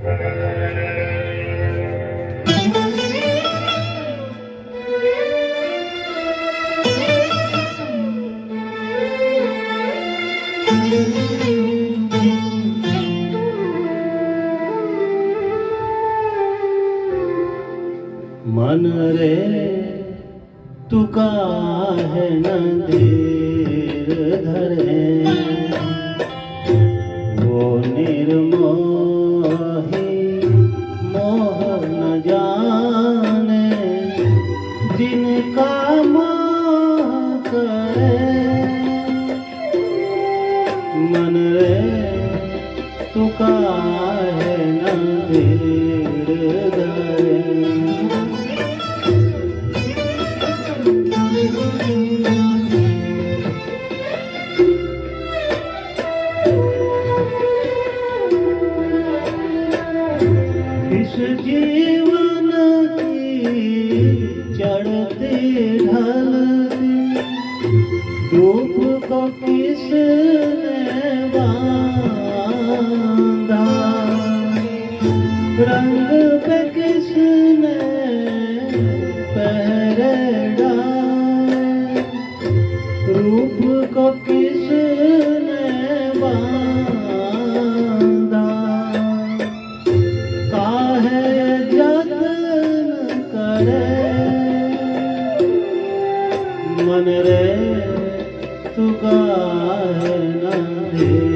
मन रे तू काहे न धीर धरे, वो निर्मोही मोह न जाने, जिनका मोह करे। मन रे तू काहे न धीर धरे, इस जीवन की चढ़ती ढलती रूप को किसने बांधा, रंग पे किसने पहरे डाले, रूप को किसने बांधा, काहे जतन करे। मन रे तू काहे न धीर